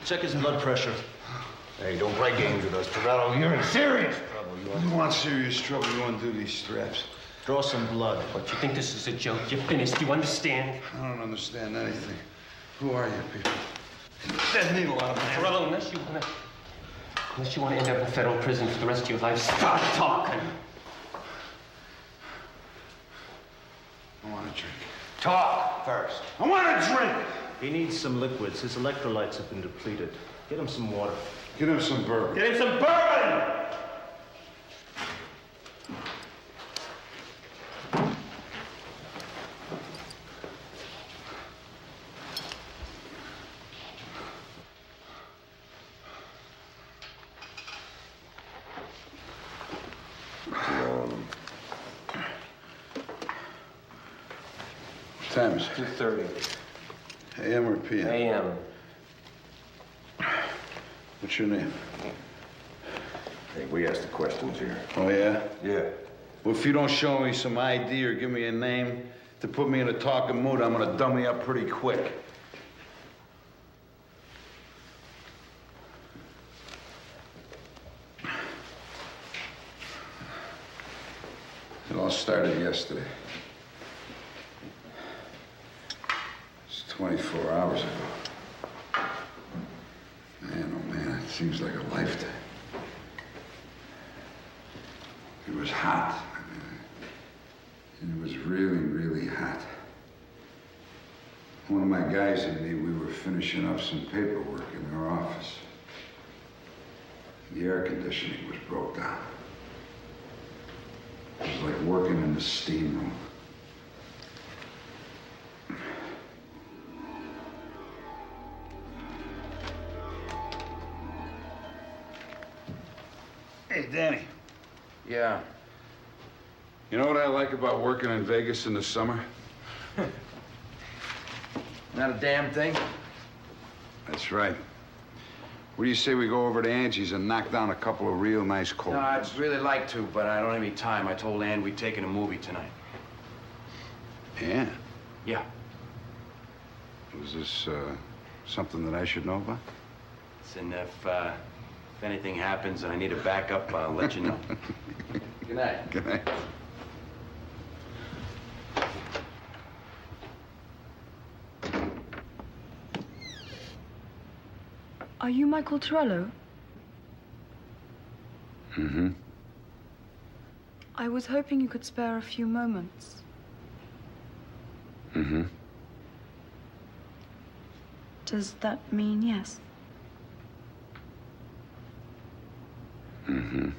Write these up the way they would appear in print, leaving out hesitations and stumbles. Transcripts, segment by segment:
Check his blood pressure. Hey, don't play games with us, Torello. You're in serious trouble. You want serious trouble, you want to do these straps. Draw some blood. What, you think this is a joke? You're finished. You understand? I don't understand anything. Who are you people? That needle out of my hand. Torello, unless you want to end up in federal prison for the rest of your life, start talking. I want a drink. Talk first. I want a drink! He needs some liquids. His electrolytes have been depleted. Get him some water. Get him some bourbon. Get him some bourbon! What time is it? 2:30. AM or PM? AM. What's your name? Hey, we asked the questions here. Oh, yeah? Yeah. Well, if you don't show me some ID or give me a name to put me in a talking mood, I'm gonna dummy up pretty quick. It all started yesterday. It's 24 hours ago. Man, oh man, it seems like a lifetime. It was hot. It was really, really hot. One of my guys and me, we were finishing up some paperwork in our office. The air conditioning was broke down. It was like working in the steam room. Hey, Danny. Yeah. You know what I like about working in Vegas in the summer? Not a damn thing? That's right. What do you say we go over to Angie's and knock down a couple of real nice cold No, I'd ones? really like to, but I don't have any time. I told Ann we'd taken a movie tonight. Yeah. Yeah. Was this, something that I should know about? And if anything happens and I need a backup, I'll let you know. Good night. Good night. Are you Michael Torello? Mm-hmm. I was hoping you could spare a few moments. Mm-hmm. Does that mean yes? Mm-hmm.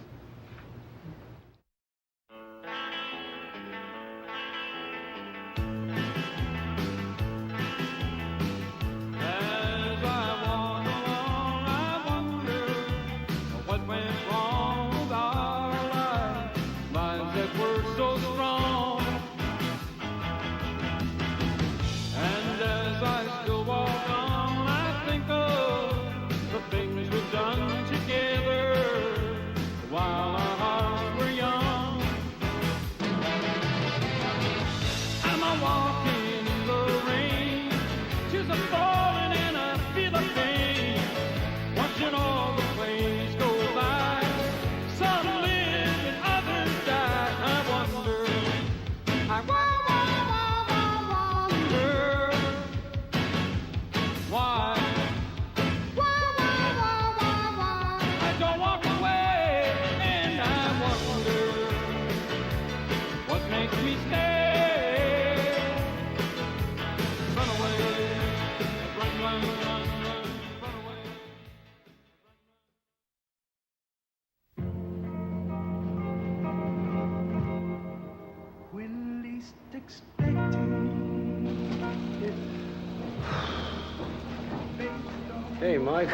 Hey, Mike.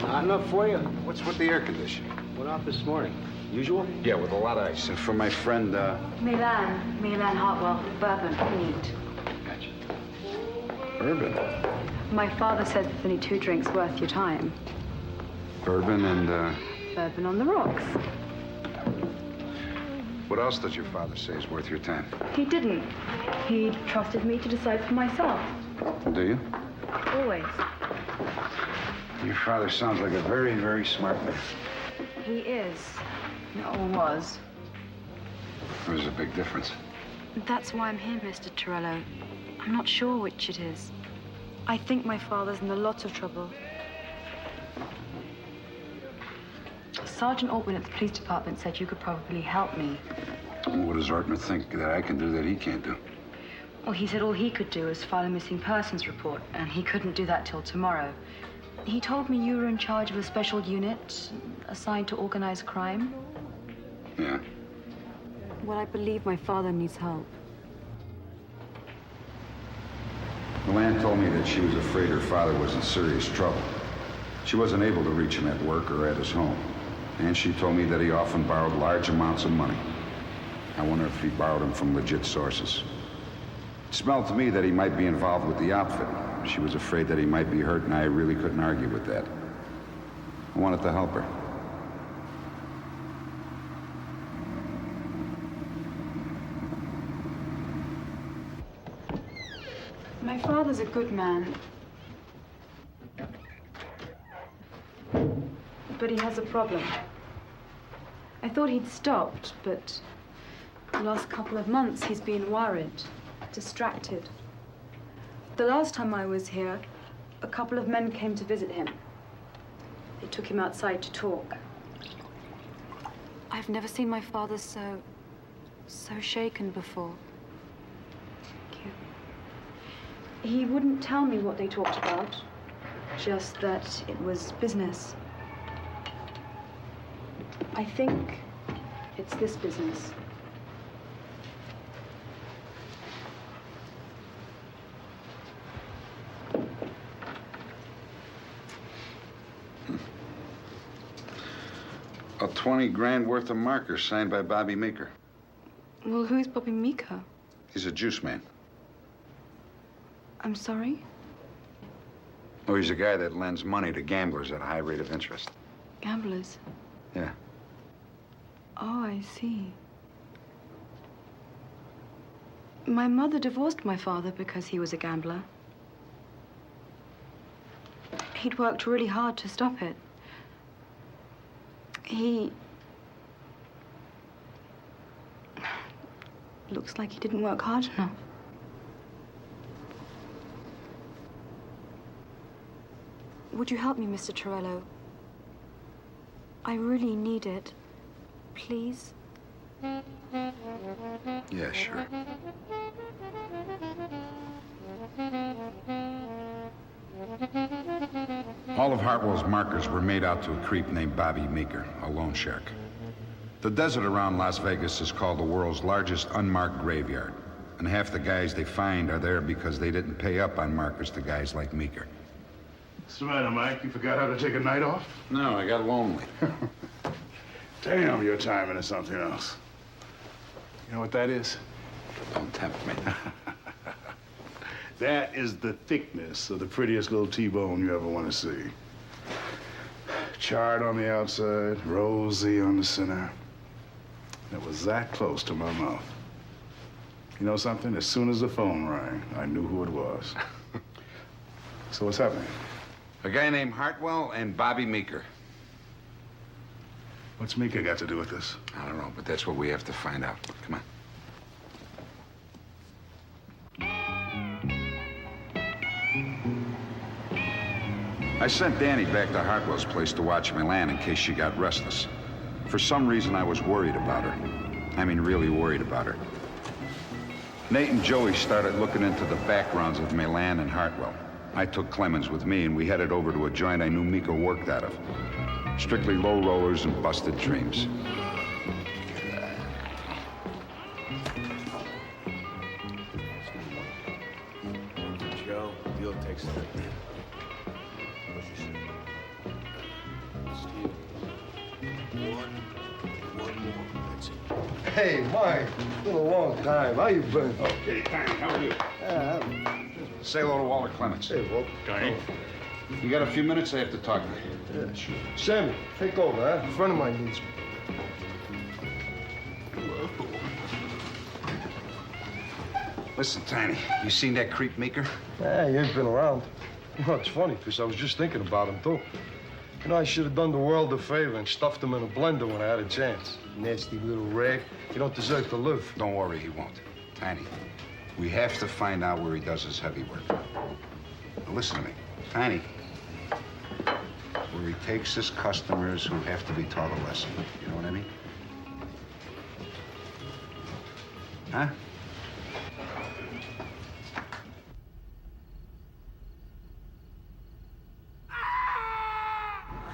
Hot enough for you? What's with the air conditioning? Went off this morning. Usual? Yeah, with a lot of ice. And for my friend, Milan Hartwell, bourbon, neat. Gotcha. Bourbon? My father says it's only 2 drinks worth your time. Bourbon and, Bourbon on the rocks. what else does your father say is worth your time? He didn't. He trusted me to decide for myself. Do you? Always. Your father sounds like a very, very smart man. He is. Or was. There's a big difference. That's why I'm here, Mr. Torello. I'm not sure which it is. I think my father's in a lot of trouble. Sergeant Altman at the police department said you could probably help me. What does Ortman think that I can do that he can't do? Well, he said all he could do was file a missing persons report, and he couldn't do that till tomorrow. He told me you were in charge of a special unit assigned to organized crime. Yeah. Well, I believe my father needs help. Luann told me that she was afraid her father was in serious trouble. She wasn't able to reach him at work or at his home. And she told me that he often borrowed large amounts of money. I wonder if he borrowed them from legit sources. It smelled to me that he might be involved with the outfit. She was afraid that he might be hurt, and I really couldn't argue with that. I wanted to help her. My father's a good man. But he has a problem. I thought he'd stopped, but the last couple of months he's been worried, distracted. The last time I was here, a couple of men came to visit him. They took him outside to talk. I've never seen my father so shaken before. Thank you. He wouldn't tell me what they talked about, just that it was business. I think it's this business. A 20 grand worth of markers signed by Bobby Meeker. Well, who's Bobby Meeker? He's a juice man. I'm sorry? Oh, he's a guy that lends money to gamblers at a high rate of interest. Gamblers? Yeah. Oh, I see. My mother divorced my father because he was a gambler. He'd worked really hard to stop it. He... looks like he didn't work hard enough. Would you help me, Mr. Torello? I really need it. Please? Yeah, sure. All of Hartwell's markers were made out to a creep named Bobby Meeker, a loan shark. The desert around Las Vegas is called the world's largest unmarked graveyard, and half the guys they find are there because they didn't pay up on markers to guys like Meeker. What's the matter, Mike? You forgot how to take a night off? No, I got lonely. Damn, your timing is something else. You know what that is? Don't tempt me. That is the thickness of the prettiest little T-bone you ever want to see. Charred on the outside, rosy on the center. It was that close to my mouth. You know something? As soon as the phone rang, I knew who it was. So what's happening? A guy named Hartwell and Bobby Meeker. What's Mika got to do with this? I don't know, but that's what we have to find out. Come on. I sent Danny back to Hartwell's place to watch Milan in case she got restless. For some reason, I was worried about her. I mean, really worried about her. Nate and Joey started looking into the backgrounds of Milan and Hartwell. I took Clemens with me, and we headed over to a joint I knew Mika worked out of. Strictly low rollers and busted dreams. Joe, deal takes 30. One more. That's it. Hey, Mike. It's been a long time. How you been? Okay, Tiny, how are you? Say hello to Walter Clemens. Hey, Walt. Tiny. You got a few minutes? I have to talk to you. Yeah, sure. Sammy, take over, huh? A friend of mine needs me. Listen, Tiny, you seen that creep Meeker? Yeah, you ain't been around. Well, it's funny, because I was just thinking about him, too. You know, I should have done the world a favor and stuffed him in a blender when I had a chance. Nasty little rag. You don't deserve to live. Don't worry, he won't. Tiny, we have to find out where he does his heavy work. Now, listen to me. Tiny, where he takes his customers who have to be taught a lesson. You know what I mean? Huh?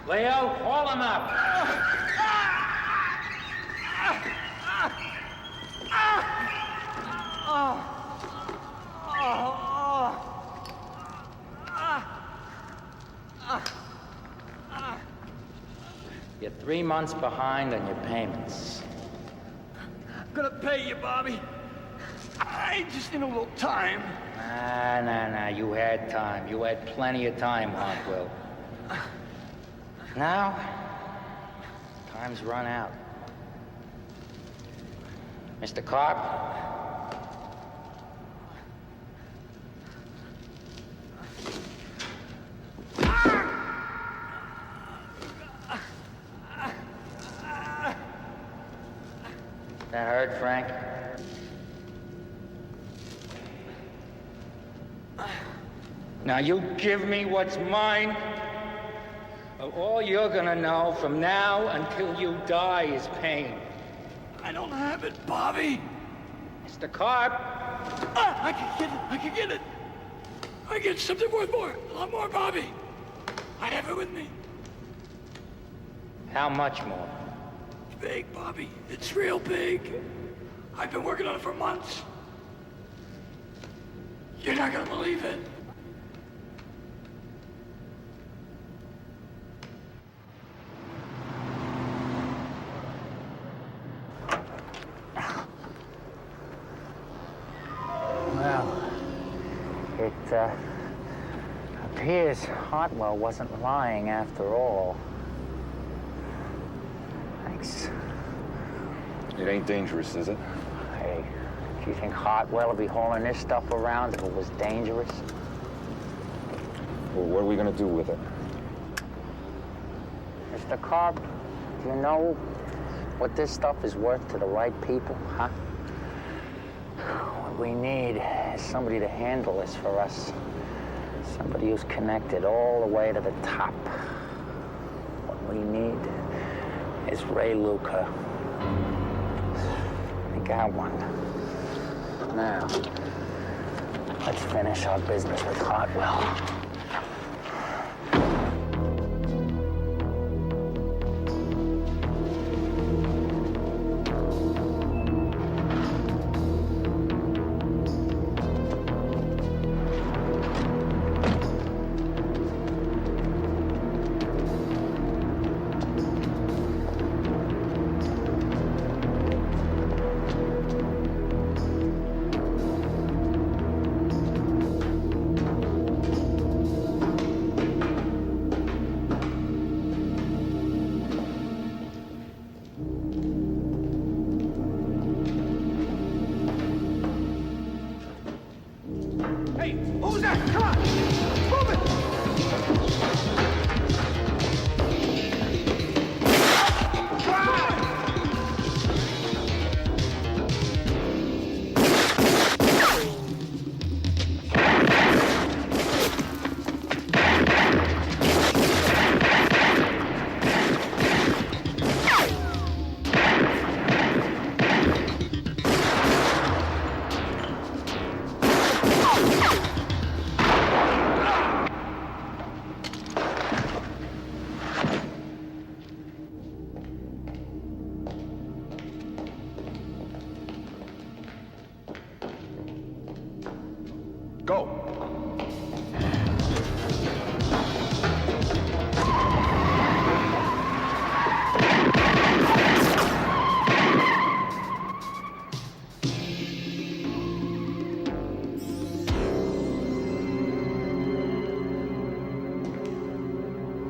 Leo, haul him up. You're 3 months behind on your payments. I'm gonna pay you, Bobby. I just need a little time. Nah. You had time. You had plenty of time, Hartwell. Now, time's run out. Mr. Carp? That hurt, Frank? Now you give me what's mine. All you're gonna know from now until you die is pain. I don't have it, Bobby. Mr. Carp. I can get it. I can get it. I get something worth more. A lot more, Bobby. I have it with me. How much more? It's big, Bobby. It's real big. I've been working on it for months. You're not gonna believe it. It appears Hartwell wasn't lying after all. Thanks. It ain't dangerous, is it? Hey, do you think Hartwell would be hauling this stuff around if it was dangerous? Well, what are we gonna do with it? Mr. Carp, do you know what this stuff is worth to the right people, huh? What we need is somebody to handle this for us. Somebody who's connected all the way to the top. What we need is Ray Luca. We got one. Now, let's finish our business with Hartwell.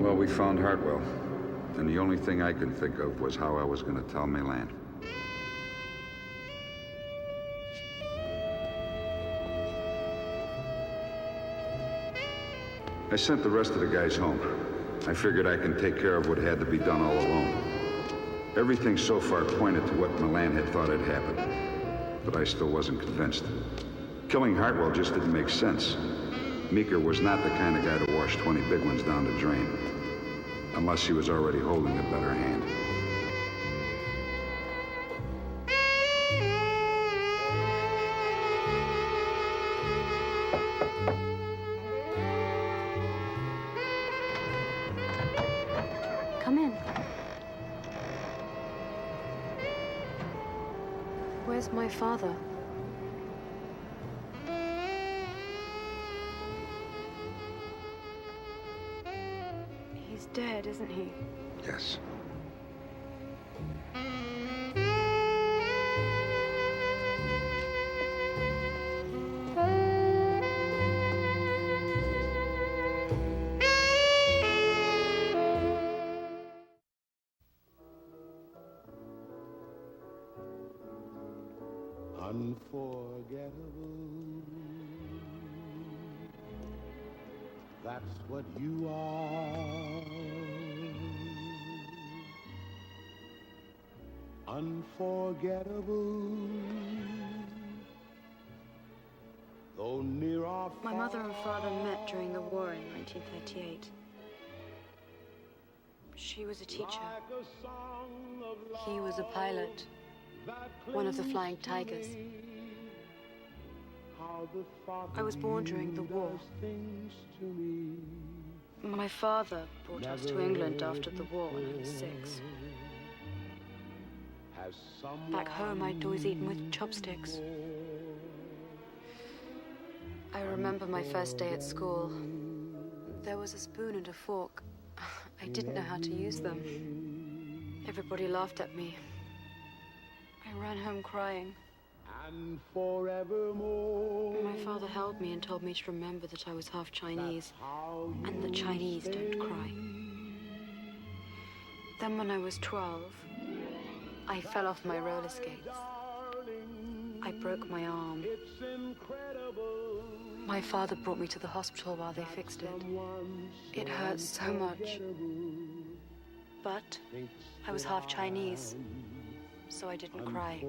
Well, we found Hartwell, and the only thing I could think of was how I was going to tell Milan. I sent the rest of the guys home. I figured I can take care of what had to be done all alone. Everything so far pointed to what Milan had thought had happened, but I still wasn't convinced. Killing Hartwell just didn't make sense. Meeker was not the kind of guy to wash 20 big ones down the drain, unless he was already holding a better hand. Come in. Where's my father? He's dead, isn't he? Yes. Unforgettable. That's what you are. Unforgettable. Though near or far. My mother and father met during the war in 1938. She was a teacher. He was a pilot. One of the Flying Tigers. I was born during the war. My father brought us to England after the war when I was 6. Back home, I'd always eaten with chopsticks. I remember my first day at school. There was a spoon and a fork. I didn't know how to use them. Everybody laughed at me. I ran home crying. And forevermore. My father held me and told me to remember that I was half Chinese, and that Chinese don't cry. Then when I was 12, I fell off my roller skates. I broke my arm. My father brought me to the hospital while they fixed it. It hurt so much. But I was half Chinese, so I didn't cry.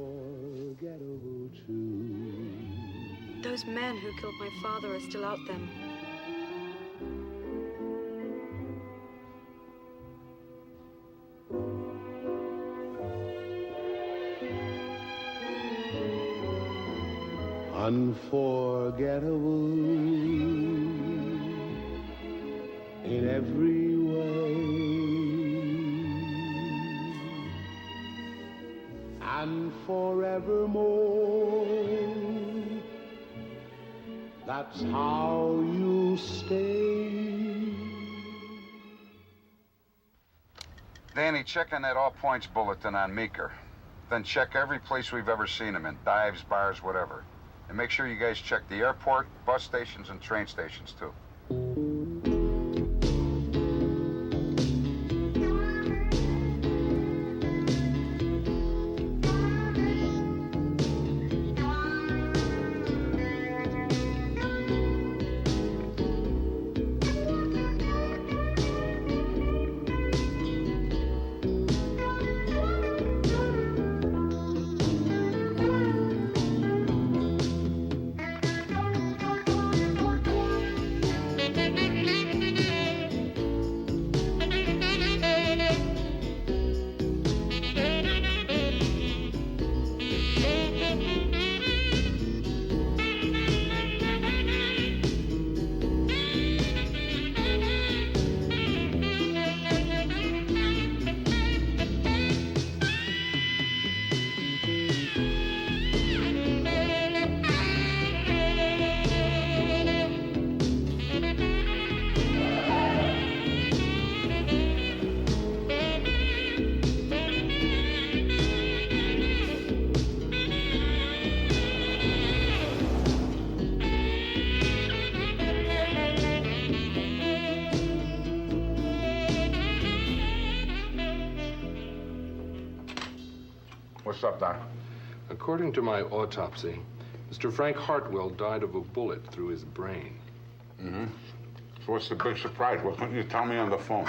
Those men who killed my father are still out there. Unforgettable in every way, and forevermore. That's how you stay. Danny, check on that all points bulletin on Meeker. Then check every place we've ever seen him in, dives, bars, whatever. And make sure you guys check the airport, bus stations, and train stations, too. What's up, Doc? According to my autopsy, Mr. Frank Hartwell died of a bullet through his brain. Mm-hmm. So what's the big surprise? What couldn't you tell me on the phone?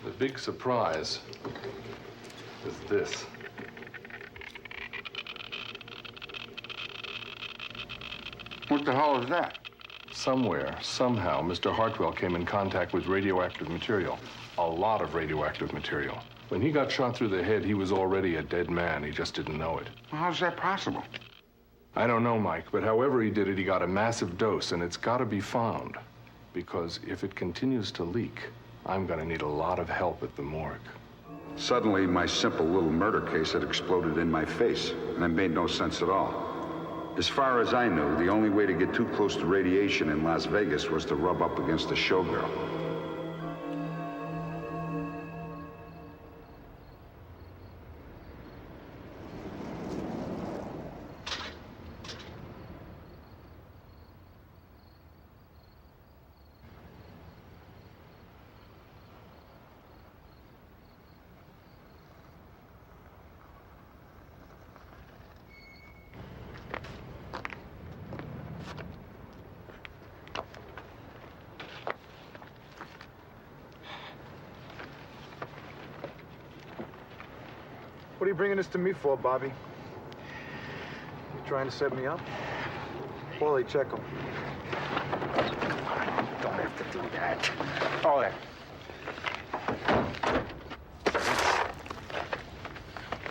The big surprise is this. What the hell is that? Somewhere, somehow, Mr. Hartwell came in contact with radioactive material. A lot of radioactive material. When he got shot through the head, he was already a dead man. He just didn't know it. Well, how's that possible? I don't know, Mike, but however he did it, he got a massive dose, and it's got to be found. Because if it continues to leak, I'm going to need a lot of help at the morgue. Suddenly, my simple little murder case had exploded in my face, and it made no sense at all. As far as I knew, the only way to get too close to radiation in Las Vegas was to rub up against a showgirl. What are you bringing this to me for, Bobby? You trying to set me up? Paulie, check him. Don't have to do that. All right.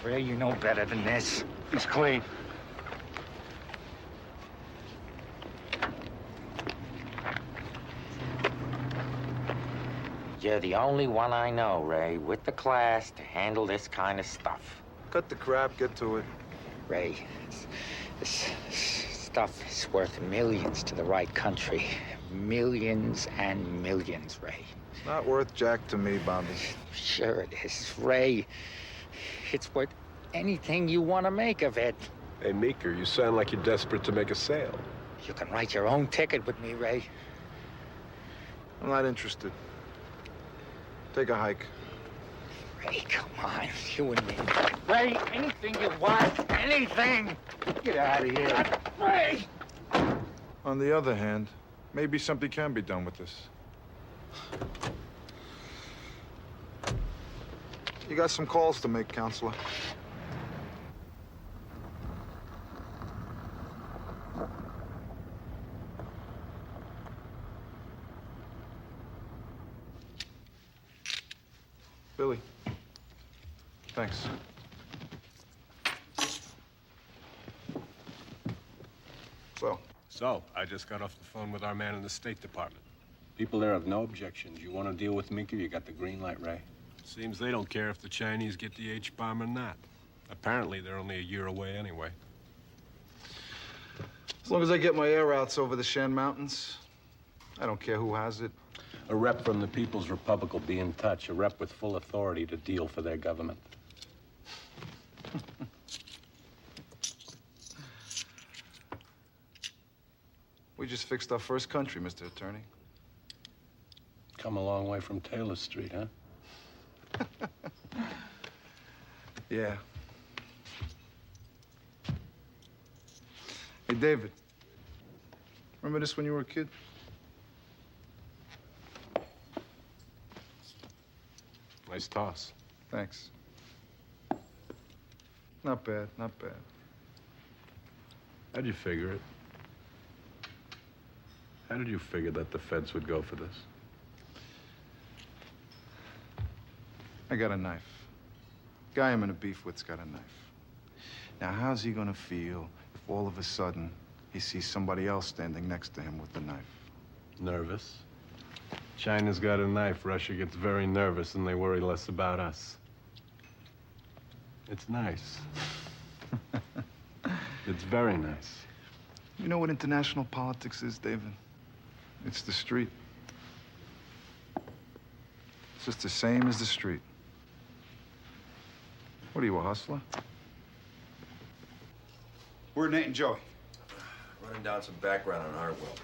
Ray, you know better than this. He's clean. You're the only one I know, Ray, with the class to handle this kind of stuff. Cut the crap, get to it. Ray, this stuff is worth millions to the right country. Millions and millions, Ray. It's not worth jack to me, Bobby. Sure it is, Ray. It's worth anything you want to make of it. Hey, Meeker, you sound like you're desperate to make a sale. You can write your own ticket with me, Ray. I'm not interested. Take a hike. Ray, come on, you and me. Ray, anything you want, anything. Get out of here. Ray! On the other hand, maybe something can be done with this. You got some calls to make, counselor. Billy. Thanks. So, I just got off the phone with our man in the State Department. People there have no objections. You want to deal with Meeker, you got the green light, Ray. Seems they don't care if the Chinese get the H-bomb or not. Apparently, they're only a year away anyway. As long as I get my air routes over the Shan Mountains, I don't care who has it. A rep from the People's Republic will be in touch. A rep with full authority to deal for their government. We just fixed our first country, Mr. Attorney. Come a long way from Taylor Street, huh? Yeah. Hey, David. Remember this when you were a kid? Nice toss. Thanks. Not bad, not bad. How'd you figure it? How did you figure that the feds would go for this? I got a knife. Guy I'm in a beef with's got a knife. Now, how's he gonna feel if all of a sudden he sees somebody else standing next to him with the knife? Nervous. China's got a knife. Russia gets very nervous and they worry less about us. It's nice. It's very nice. You know what international politics is, David? It's the street. It's just the same as the street. What are you, a hustler? Where are Nate and Joey? Running down some background on Hartwell.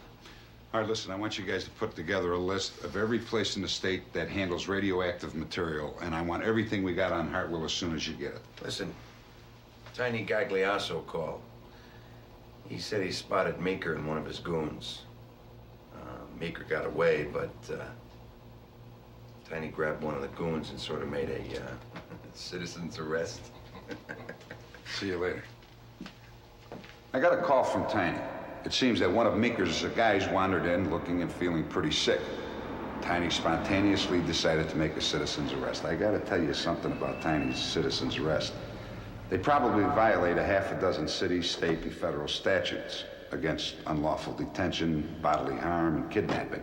All right, listen, I want you guys to put together a list of every place in the state that handles radioactive material, and I want everything we got on Hartwell as soon as you get it. Listen, Tiny Gagliasso called. He said he spotted Meeker and one of his goons. Meeker got away, but Tiny grabbed one of the goons and sort of made a citizen's arrest. See you later. I got a call from Tiny. It seems that one of Meeker's guys wandered in looking and feeling pretty sick. Tiny spontaneously decided to make a citizen's arrest. I gotta tell you something about Tiny's citizen's arrest. They probably violate a half a dozen city, state, and federal statutes against unlawful detention, bodily harm, and kidnapping.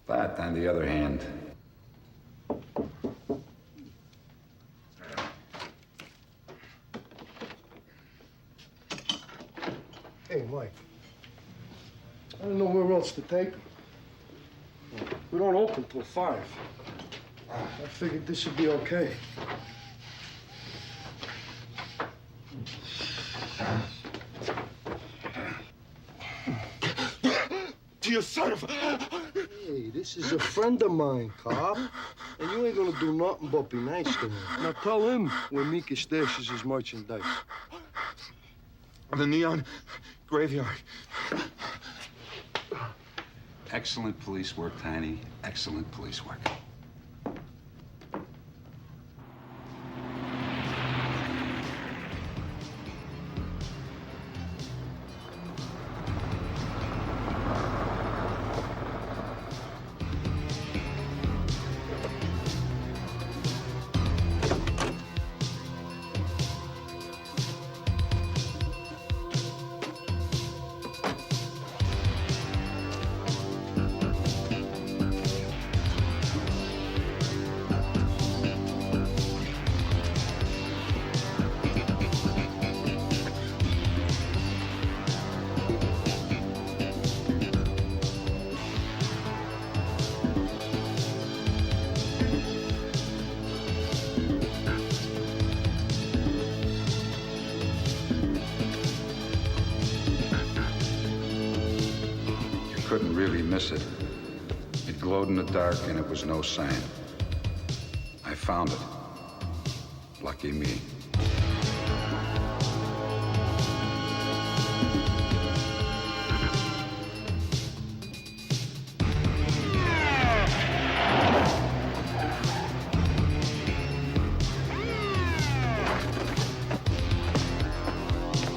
But on the other hand, Hey, Mike. I don't know where else to take him. We don't open till 5. I figured this would be okay. You son of a... Hey, this is a friend of mine, cop. And you ain't gonna do nothing but be nice to him. Now tell him where Mika stashes his merchandise. The neon graveyard. excellent police work, Tiny. Excellent police work. Couldn't really miss it. It glowed in the dark and it was no sign. I found it. Lucky me.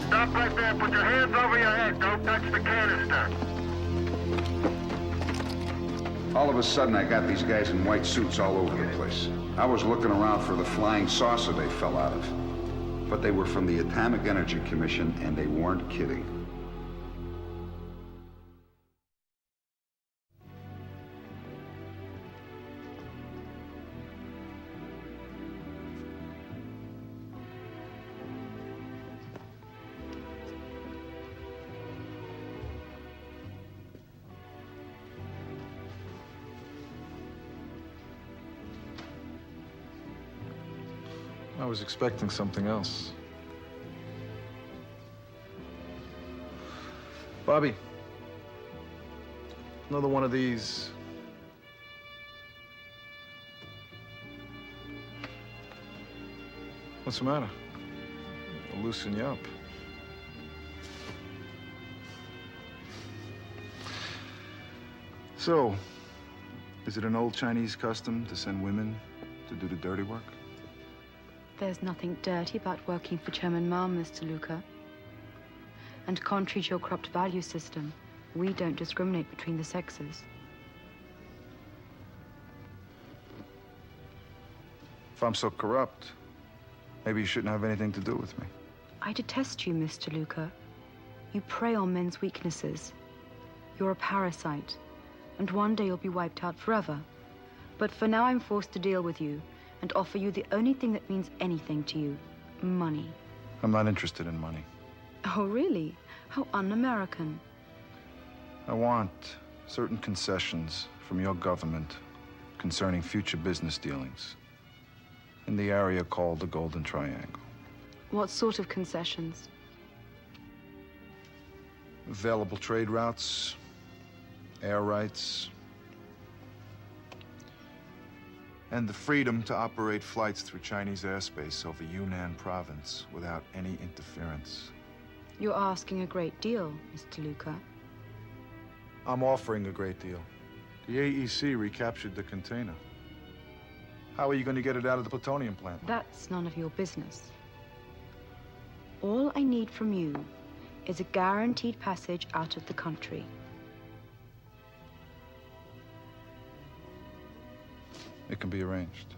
Stop right there. Put your hands over your head. Don't touch the canister. All of a sudden, I got these guys in white suits all over the place. I was looking around for the flying saucer they fell out of. But they were from the Atomic Energy Commission, and they weren't kidding. I was expecting something else. Bobby, another one of these. What's the matter? I'll loosen you up. So, is it an old Chinese custom to send women to do the dirty work? There's nothing dirty about working for Chairman Mao, Mr. Luca. And contrary to your corrupt value system, we don't discriminate between the sexes. If I'm so corrupt, maybe you shouldn't have anything to do with me. I detest you, Mr. Luca. You prey on men's weaknesses. You're a parasite, and one day you'll be wiped out forever. But for now, I'm forced to deal with you and offer you the only thing that means anything to you, money. I'm not interested in money. Oh, really? How un-American. I want certain concessions from your government concerning future business dealings in the area called the Golden Triangle. What sort of concessions? Available trade routes, air rights, and the freedom to operate flights through Chinese airspace over Yunnan province without any interference. You're asking a great deal, Mr. Luca. I'm offering a great deal. The AEC recaptured the container. How are you going to get it out of the plutonium plant? That's none of your business. All I need from you is a guaranteed passage out of the country. It can be arranged.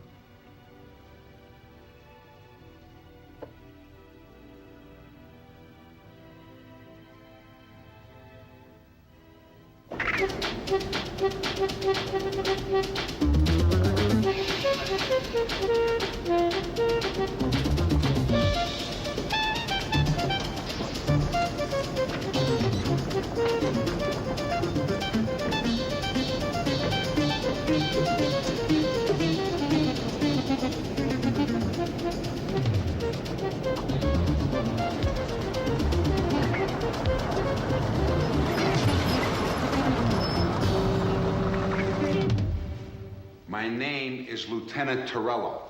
My name is Lieutenant Torello.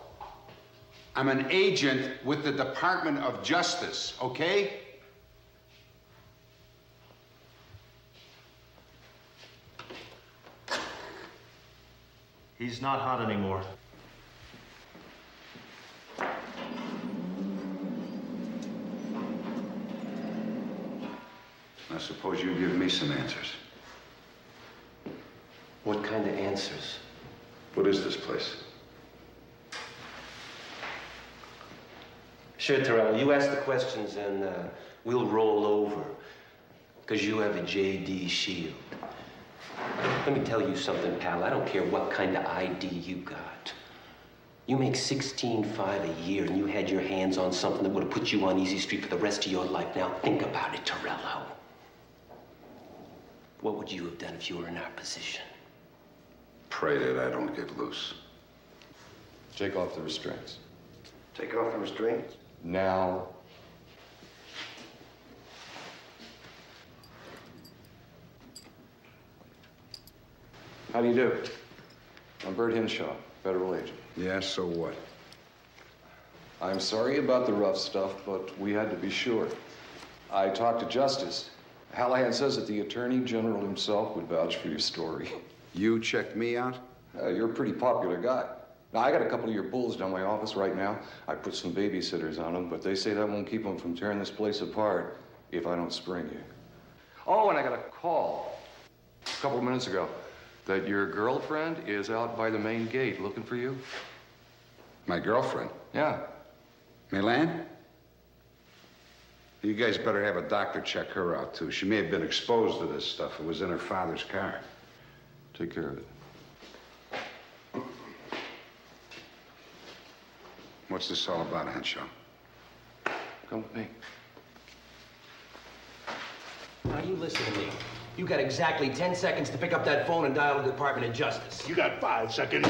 I'm an agent with the Department of Justice, okay? He's not hot anymore. I suppose you give me some answers. What kind of answers? What is this place? Sure, Terrell, you ask the questions and we'll roll over. Because you have a JD shield. Let me tell you something, pal. I don't care what kind of ID you got. You make $16.5 a year and you had your hands on something that would have put you on easy street for the rest of your life. Now think about it, Torello. What would you have done if you were in our position? Pray that I don't get loose. Take off the restraints. Take off the restraints? Now. How do you do? I'm Bert Hinshaw, federal agent. Yeah, so what? I'm sorry about the rough stuff, but we had to be sure. I talked to Justice. Hallahan says that the Attorney General himself would vouch for your story. You checked me out? You're a pretty popular guy. Now, I got a couple of your bulls down my office right now. I put some babysitters on them, but they say that won't keep them from tearing this place apart if I don't spring you. Oh, and I got a call a couple of minutes ago that your girlfriend is out by the main gate looking for you. My girlfriend? Yeah. Milan? You guys better have a doctor check her out, too. She may have been exposed to this stuff. It was in her father's car. Take care of it. What's this all about, Henshaw? Come with me. Now, you listen to me. You got exactly 10 seconds to pick up that phone and dial the Department of Justice. You got 5 seconds.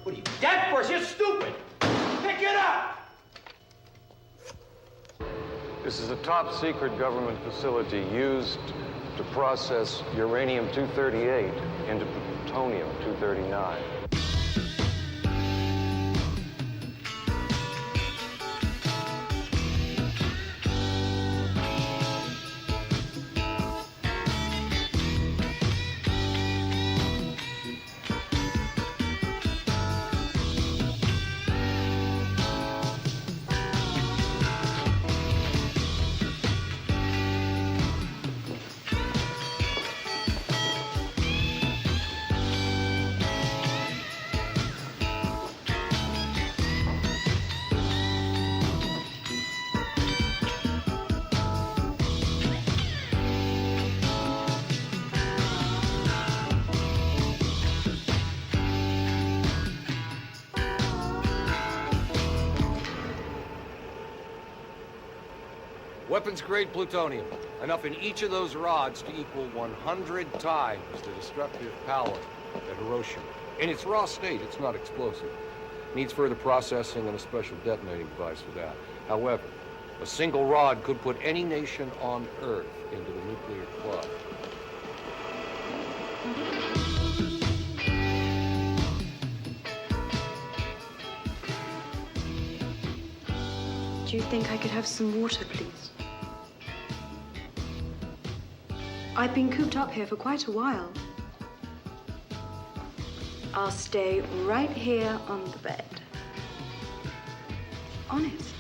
What are you, deaf or you're stupid? Pick it up! This is a top-secret government facility used to process uranium-238 into plutonium-239. Weapons-grade plutonium. Enough in each of those rods to equal 100 times the destructive power at Hiroshima. In its raw state, it's not explosive. Needs further processing and a special detonating device for that. However, a single rod could put any nation on Earth into the nuclear club. Do you think I could have some water, please? I've been cooped up here for quite a while. I'll stay right here on the bed. Honest.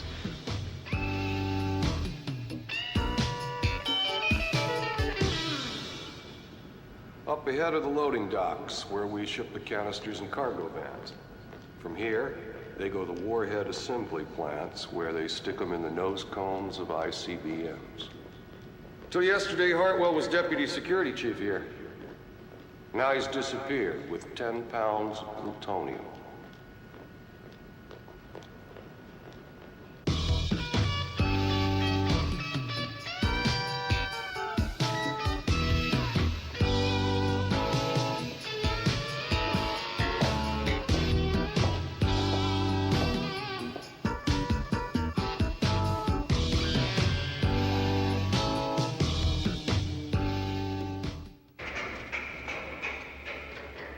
Up ahead are the loading docks, where we ship the canisters and cargo vans. From here, they go to the warhead assembly plants, where they stick them in the nose cones of ICBMs. Till yesterday, Hartwell was deputy security chief here. Now he's disappeared with 10 pounds of plutonium.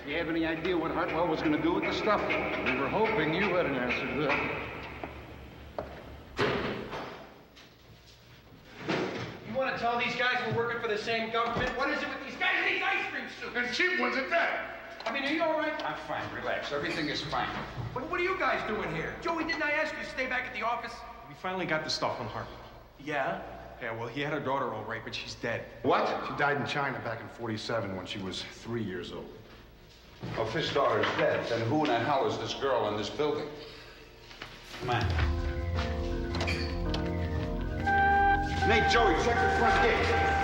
Do you have any idea what Hartwell was going to do with the stuff? We were hoping you had an answer to that. You want to tell these guys we're working for the same government? What is it with these guys and these ice cream suits? And cheap ones at that. I mean, are you all right? I'm fine. Relax. Everything is fine. What are you guys doing here? Joey, didn't I ask you to stay back at the office? We finally got the stuff on Hartwell. Yeah? Yeah, well, he had a daughter all right, but she's dead. What? She died in China back in '47 when she was 3 years old. Well, if his daughter's dead, then who in the hell is this girl in this building? Come on. Nate, Joey, check the front gate.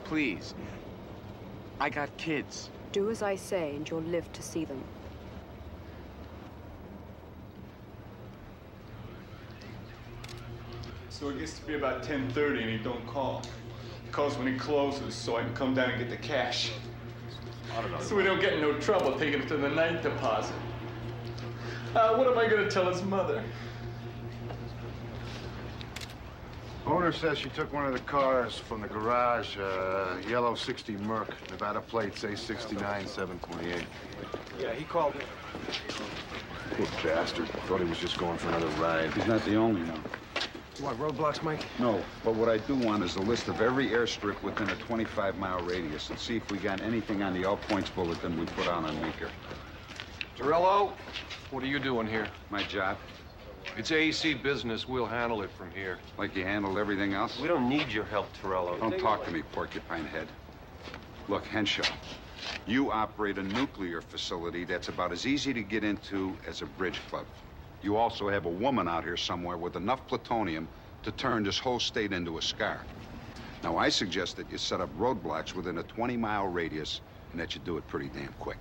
Please. I got kids. Do as I say, and you'll live to see them. So it gets to be about 10:30 and he don't call. He calls when he closes so I can come down and get the cash. I don't know. So we don't get in no trouble taking it to the night deposit. What am I gonna tell his mother? Owner says she took one of the cars from the garage, yellow 60 Merc, Nevada plates A69 728. Yeah, he called me. Poor bastard. Thought he was just going for another ride. He's not the only one. You want roadblocks, Mike? No, but what I do want is a list of every airstrip within a 25-mile radius and see if we got anything on the all points bulletin we put out on Meeker. Torello, what are you doing here? My job. It's AEC business. We'll handle it from here. Like you handled everything else? We don't need your help, Torello. Don't talk to me, porcupine head. Look, Henshaw, you operate a nuclear facility that's about as easy to get into as a bridge club. You also have a woman out here somewhere with enough plutonium to turn this whole state into a scar. Now, I suggest that you set up roadblocks within a 20-mile radius and that you do it pretty damn quick.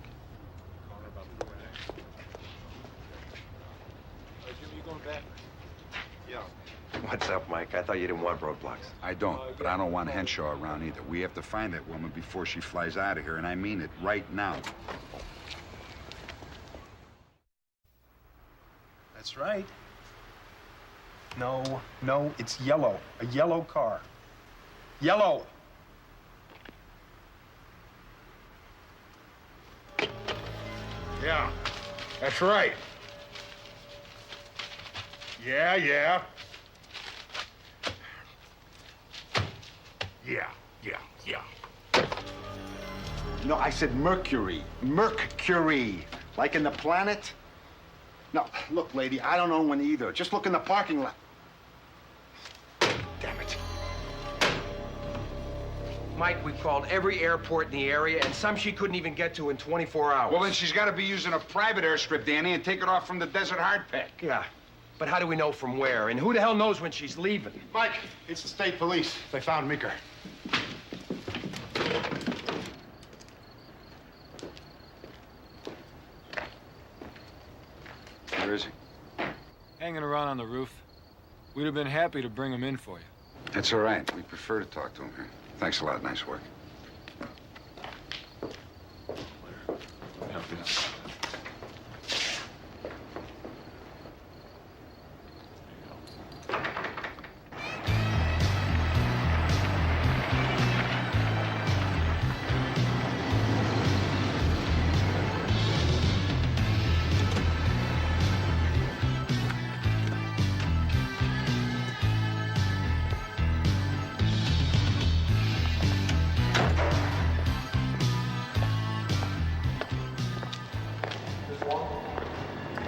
What's up, Mike? I thought you didn't want roadblocks. I don't, but I don't want Henshaw around either. We have to find that woman before she flies out of here, and I mean it right now. That's right. No, it's yellow. A yellow car. Yellow! Yeah, that's right. Yeah. Yeah. No, I said Mercury. Mercury. Like in the planet? No, look, lady, I don't own one either. Just look in the parking lot. Damn it. Mike, we've called every airport in the area, and some she couldn't even get to in 24 hours. Well, then she's got to be using a private airstrip, Danny, and take it off from the desert hard pack. Yeah. But how do we know from where? And who the hell knows when she's leaving? Mike, it's the state police. They found Meeker. Where is he? Hanging around on the roof. We'd have been happy to bring him in for you. That's all right. We prefer to talk to him here. Thanks a lot. Nice work.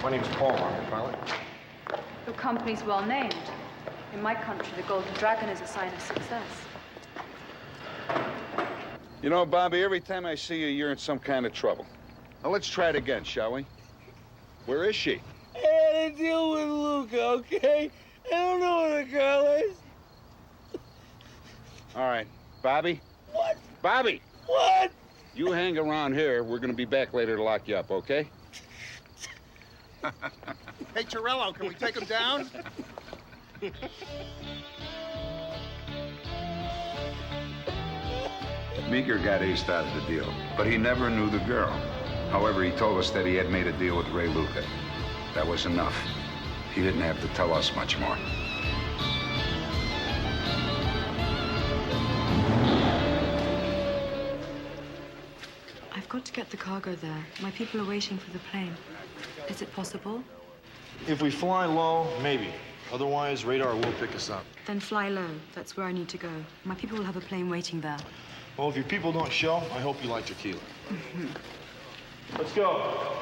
My name's Paul, I'm the pilot. Your company's well named. In my country, the Golden Dragon is a sign of success. You know, Bobby, every time I see you, you're in some kind of trouble. Now, let's try it again, shall we? Where is she? I had to deal with Luca, okay? I don't know where the girl is. All right. Bobby? What? Bobby! What? You hang around here. We're going to be back later to lock you up, okay? Hey, Torello, can we take him down? Meeker got aced out of the deal, but he never knew the girl. However, he told us that he had made a deal with Ray Luca. That was enough. He didn't have to tell us much more. I've got to get the cargo there. My people are waiting for the plane. Is it possible? If we fly low, maybe. Otherwise, radar will pick us up. Then fly low. That's where I need to go. My people will have a plane waiting there. Well, if your people don't show, I hope you like tequila. Let's go.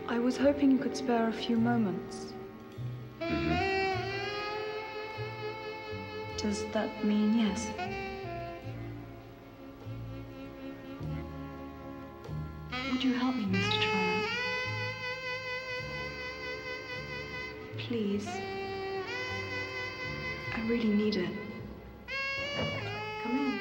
I was hoping you could spare a few moments. Does that mean yes? Would you help me, Mr. Tryon? Please. I really need it. Come in.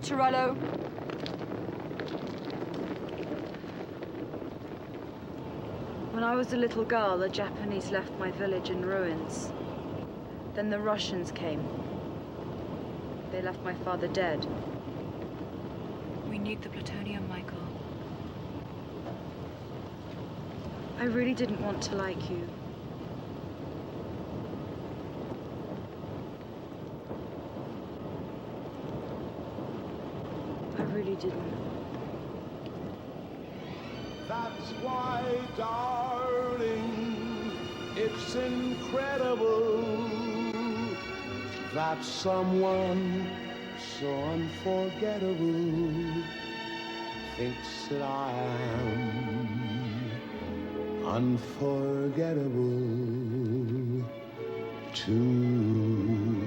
Torello. When I was a little girl, the Japanese left my village in ruins. Then the Russians came. They left my father dead. We need the plutonium, Michael. I really didn't want to like you. I really didn't. That's why, darling, it's incredible that someone so unforgettable thinks that I am unforgettable too.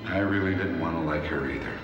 I really didn't want to like her either.